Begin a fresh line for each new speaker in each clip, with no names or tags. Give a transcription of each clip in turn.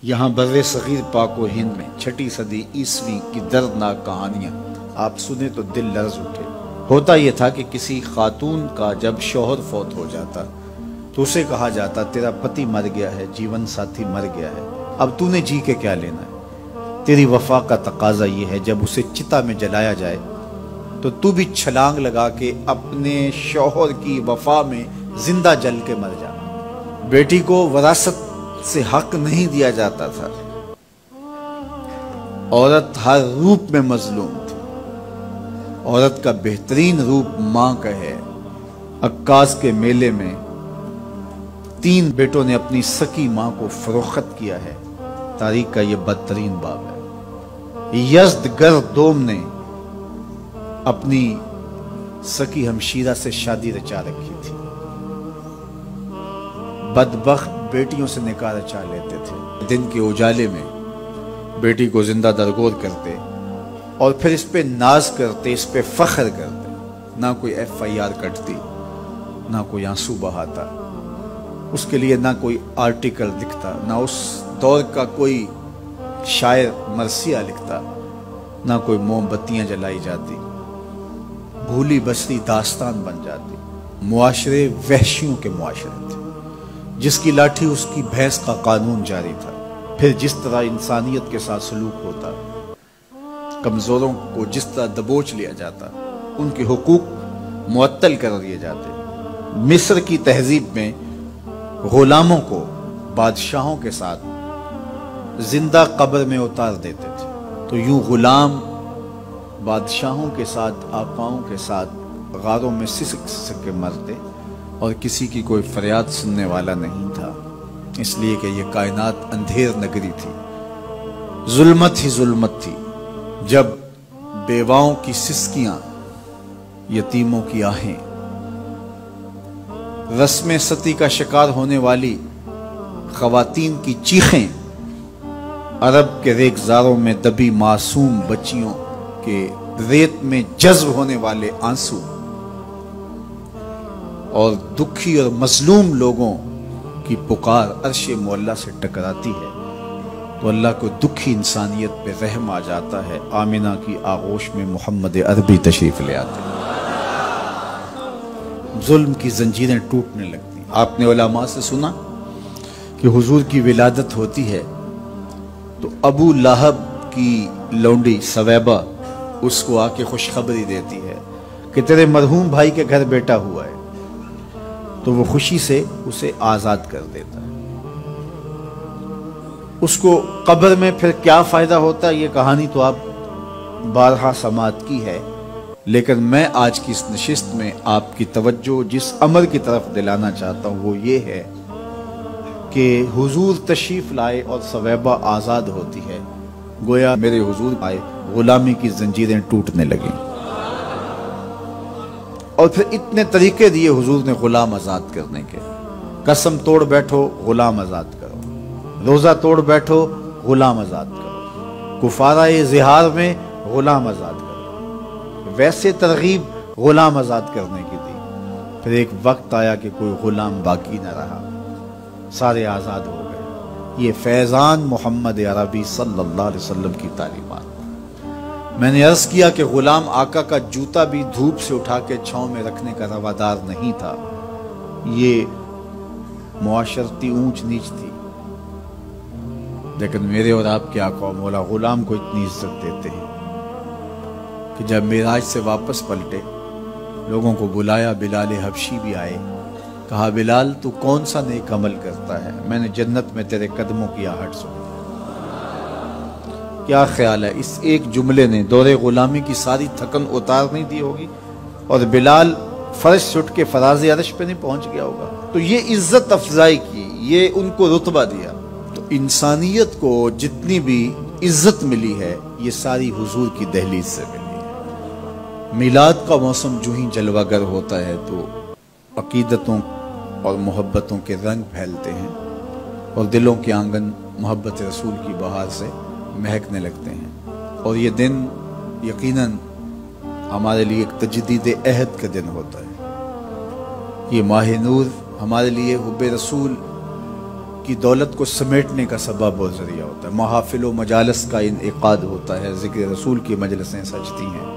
یہاں بر صغیر پاک و ہند میں 6 صدی عیسوی کی دردناک کہانیاں آپ سنیں تو دل لرز اٹھے۔ ہوتا یہ تھا کہ کسی خاتون کا جب شوہر فوت ہو جاتا تو اسے کہا جاتا تیرا پتی مر گیا ہے، جیون ساتھی مر گیا ہے، اب تو نے جی کے کیا لینا ہے؟ تیری وفا کا تقاضا یہ ہے جب اسے چتا میں جلایا جائے تو تو بھی چھلانگ لگا کے اپنے شوہر کی وفا میں زندہ جل کے مر جا۔ بیٹی کو وراثت سے حق نہیں دیا جاتا تھا۔ عورت ہر روپ میں مظلوم تھی۔ عورت کا بہترین روپ ماں کا ہے۔ عکاس کے میلے میں 3 بیٹوں نے اپنی سکی ماں کو فروخت کیا ہے۔ تاریخ کا یہ بدترین باب ہے۔ یزدگرد دوم نے اپنی سکی ہمشیرہ سے شادی رچا رکھی تھی۔ بدبخت بیٹیوں سے نکاح رچا لیتے تھے۔ دن کے اجالے میں بیٹی کو زندہ درگور کرتے اور پھر اس پہ ناز کرتے، اس پہ فخر کرتے۔ نہ کوئی FIR کٹتی، نہ کوئی آنسو بہاتا، اس کے لیے نہ کوئی آرٹیکل لکھتا، نہ اس دور کا کوئی شاعر مرثیہ لکھتا، نہ کوئی موم بتیاں جلائی جاتی۔ بھولی بسری داستان بن جاتی۔ معاشرے وحشیوں کے معاشرے تھے۔ جس کی لاٹھی اس کی بھینس کا قانون جاری تھا۔ پھر جس طرح انسانیت کے ساتھ سلوک ہوتا، کمزوروں کو جس طرح دبوچ لیا جاتا، ان کے حقوق معطل کر دیے جاتے۔ مصر کی تہذیب میں غلاموں کو بادشاہوں کے ساتھ زندہ قبر میں اتار دیتے تھے۔ تو یوں غلام بادشاہوں کے ساتھ، آقاؤں کے ساتھ غاروں میں سسک سسک کے مرتے اور کسی کی کوئی فریاد سننے والا نہیں تھا، اس لیے کہ یہ کائنات اندھیر نگری تھی۔ ظلمت ہی ظلمت تھی۔ جب بیواؤں کی سسکیاں، یتیموں کی آہیں، رسم ستی کا شکار ہونے والی خواتین کی چیخیں، عرب کے ریگزاروں میں دبی معصوم بچیوں کے ریت میں جذب ہونے والے آنسو، اور دکھی اور مظلوم لوگوں کی پکار عرش معلیٰ سے ٹکراتی ہے تو اللہ کو دکھی انسانیت پہ رحم آ جاتا ہے۔ آمنہ کی آغوش میں محمد عربی تشریف لے آتے ہیں۔ ظلم کی زنجیریں ٹوٹنے لگتی۔ آپ نے علماء سے سنا کہ حضور کی ولادت ہوتی ہے تو ابو لہب کی لونڈی سویبہ اس کو آ کے خوشخبری دیتی ہے کہ تیرے مرحوم بھائی کے گھر بیٹا ہوا ہے، تو وہ خوشی سے اسے آزاد کر دیتا ہے۔ اس کو قبر میں پھر کیا فائدہ ہوتا ہے، یہ کہانی تو آپ بارہا سماعت کی ہے، لیکن میں آج کی اس نشست میں آپ کی توجہ جس امر کی طرف دلانا چاہتا ہوں وہ یہ ہے کہ حضور تشریف لائے اور سویبہ آزاد ہوتی ہے، گویا میرے حضور آئے، غلامی کی زنجیریں ٹوٹنے لگیں، اور پھر اتنے طریقے دیے حضور نے غلام آزاد کرنے کے۔ قسم توڑ بیٹھو، غلام آزاد کرو۔ روزہ توڑ بیٹھو، غلام آزاد کرو۔ کفارہ زہار میں غلام آزاد کرو۔ ویسے ترغیب غلام آزاد کرنے کی دی۔ پھر ایک وقت آیا کہ کوئی غلام باقی نہ رہا، سارے آزاد ہو گئے۔ یہ فیضان محمد عربی صلی اللہ علیہ وسلم کی تعلیمات۔ میں نے عرض کیا کہ غلام آقا کا جوتا بھی دھوپ سے اٹھا کے چھاؤں میں رکھنے کا روادار نہیں تھا، یہ معاشرتی اونچ نیچ تھی، لیکن میرے اور آپ کے آقا مولا غلام کو اتنی عزت دیتے ہیں کہ جب معراج سے واپس پلٹے، لوگوں کو بلایا، بلال حبشی بھی آئے، کہا بلال تو کون سا نیک عمل کرتا ہے، میں نے جنت میں تیرے قدموں کی آہٹ سنی۔ کیا خیال ہے اس ایک جملے نے دور غلامی کی ساری تھکن اتار نہیں دی ہوگی، اور بلال فرش سے اٹھ کے فراز عرش پہ نہیں پہنچ گیا ہوگا؟ تو یہ عزت افزائی کی، یہ ان کو رتبہ دیا۔ تو انسانیت کو جتنی بھی عزت ملی ہے یہ ساری حضور کی دہلیز سے ملی ہے۔ میلاد کا موسم جو ہی جلوہ گر ہوتا ہے تو عقیدتوں اور محبتوں کے رنگ پھیلتے ہیں اور دلوں کے آنگن محبت رسول کی بہار سے مہکنے لگتے ہیں، اور یہ دن یقیناً ہمارے لیے ایک تجدید عہد کا دن ہوتا ہے۔ یہ ماہ نور ہمارے لیے حب رسول کی دولت کو سمیٹنے کا سبب اور ذریعہ ہوتا ہے۔ محافل و مجالس کا انعقاد ہوتا ہے، ذکر رسول کی مجلسیں سجتی ہیں۔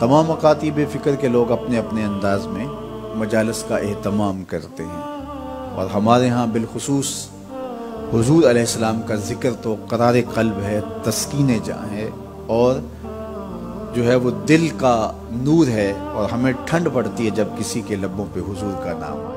تمام مکاتب فکر کے لوگ اپنے اپنے انداز میں مجالس کا اہتمام کرتے ہیں، اور ہمارے ہاں بالخصوص حضور علیہ السلام کا ذکر تو قرار قلب ہے، تسکین جاں ہے، اور جو ہے وہ دل کا نور ہے، اور ہمیں ٹھنڈ پڑتی ہے جب کسی کے لبوں پہ حضور کا نام آئے۔